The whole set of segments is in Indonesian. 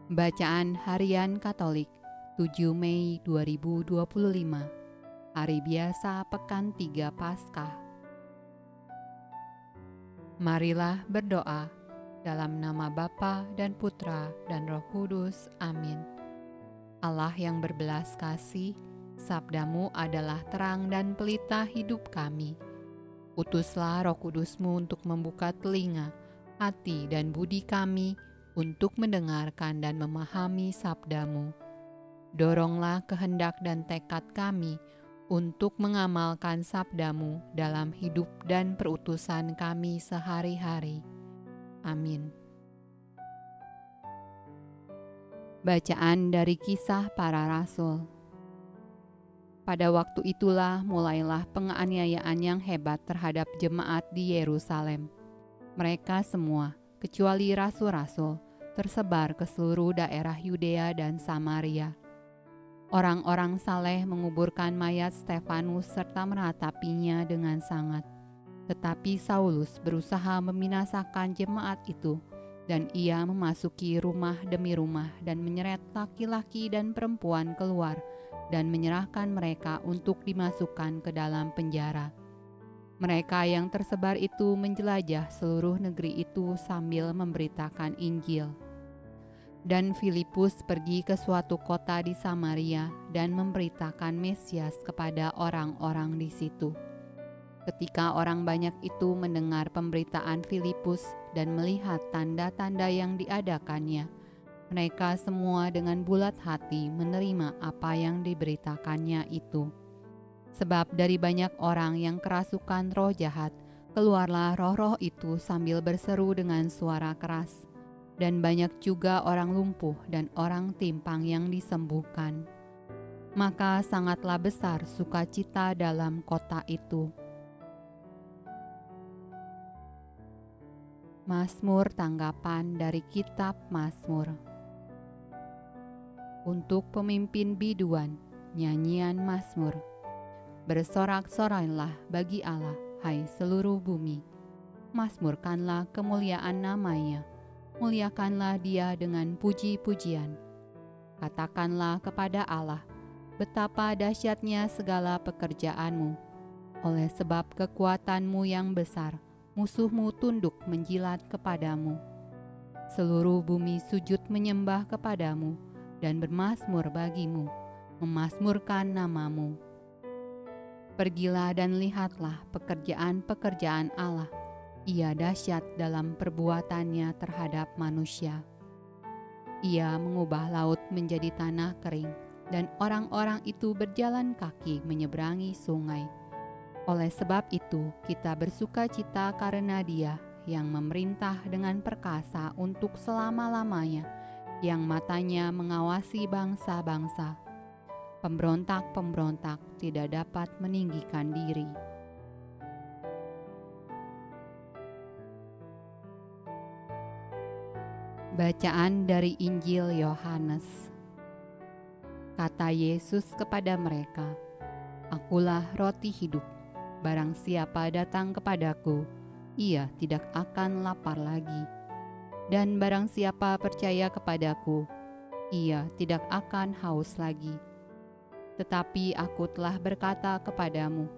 Bacaan Harian Katolik 7 Mei 2025, Hari Biasa Pekan 3 Paskah. Marilah berdoa dalam nama Bapa dan Putra dan Roh Kudus. Amin. Allah yang berbelas kasih, sabdamu adalah terang dan pelita hidup kami. Utuslah Roh Kudusmu untuk membuka telinga, hati dan budi kami untuk mendengarkan dan memahami sabdamu. Doronglah kehendak dan tekad kami untuk mengamalkan sabdamu dalam hidup dan perutusan kami sehari-hari. Amin. Bacaan dari Kisah Para Rasul. Pada waktu itulah mulailah penganiayaan yang hebat terhadap jemaat di Yerusalem. Mereka semua, kecuali rasul-rasul, tersebar ke seluruh daerah Yudea dan Samaria. Orang-orang saleh menguburkan mayat Stefanus serta meratapinya dengan sangat. Tetapi Saulus berusaha membinasakan jemaat itu, dan ia memasuki rumah demi rumah dan menyeret laki-laki dan perempuan keluar dan menyerahkan mereka untuk dimasukkan ke dalam penjara. Mereka yang tersebar itu menjelajah seluruh negeri itu sambil memberitakan Injil. Dan Filipus pergi ke suatu kota di Samaria dan memberitakan Mesias kepada orang-orang di situ. Ketika orang banyak itu mendengar pemberitaan Filipus dan melihat tanda-tanda yang diadakannya, mereka semua dengan bulat hati menerima apa yang diberitakannya itu. Sebab dari banyak orang yang kerasukan roh jahat, keluarlah roh-roh itu sambil berseru dengan suara keras. Dan banyak juga orang lumpuh dan orang timpang yang disembuhkan. Maka sangatlah besar sukacita dalam kota itu. Mazmur tanggapan dari Kitab Mazmur. Untuk pemimpin biduan, nyanyian Mazmur. Bersorak-sorailah bagi Allah, hai seluruh bumi. Mazmurkanlah kemuliaan namanya. Muliakanlah Dia dengan puji-pujian. Katakanlah kepada Allah, betapa dahsyatnya segala pekerjaanmu. Oleh sebab kekuatanmu yang besar, musuhmu tunduk menjilat kepadamu. Seluruh bumi sujud menyembah kepadamu dan bermazmur bagimu, memazmurkan namamu. Pergilah dan lihatlah pekerjaan-pekerjaan Allah. Ia dahsyat dalam perbuatannya terhadap manusia. Ia mengubah laut menjadi tanah kering, dan orang-orang itu berjalan kaki menyeberangi sungai. Oleh sebab itu, kita bersuka cita karena Dia yang memerintah dengan perkasa untuk selama-lamanya, yang matanya mengawasi bangsa-bangsa. Pemberontak-pemberontak tidak dapat meninggikan diri. Bacaan dari Injil Yohanes. Kata Yesus kepada mereka, "Akulah roti hidup. Barang siapa datang kepadaku, ia tidak akan lapar lagi. Dan barang siapa percaya kepadaku, ia tidak akan haus lagi. Tetapi aku telah berkata kepadamu,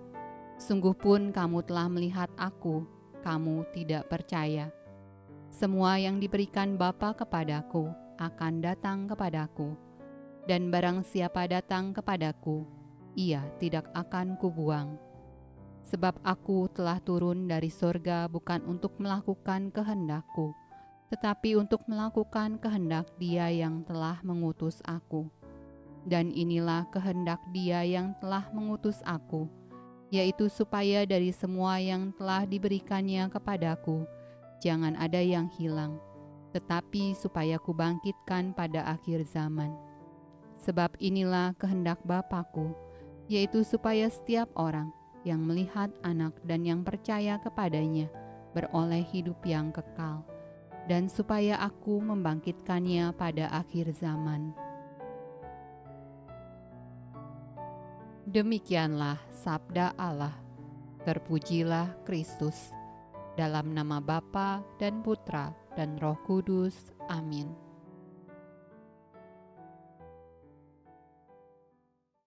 sungguh pun kamu telah melihat aku, kamu tidak percaya. Semua yang diberikan Bapa kepadaku akan datang kepadaku, dan barang siapa datang kepadaku, ia tidak akan kubuang. Sebab aku telah turun dari sorga bukan untuk melakukan kehendakku, tetapi untuk melakukan kehendak Dia yang telah mengutus aku. Dan inilah kehendak Dia yang telah mengutus aku, yaitu supaya dari semua yang telah diberikannya kepadaku, jangan ada yang hilang, tetapi supaya kubangkitkan pada akhir zaman. Sebab inilah kehendak Bapa-Ku, yaitu supaya setiap orang yang melihat Anak dan yang percaya kepadanya beroleh hidup yang kekal, dan supaya Aku membangkitkannya pada akhir zaman." Demikianlah sabda Allah. Terpujilah Kristus. Dalam nama Bapa dan Putra dan Roh Kudus. Amin.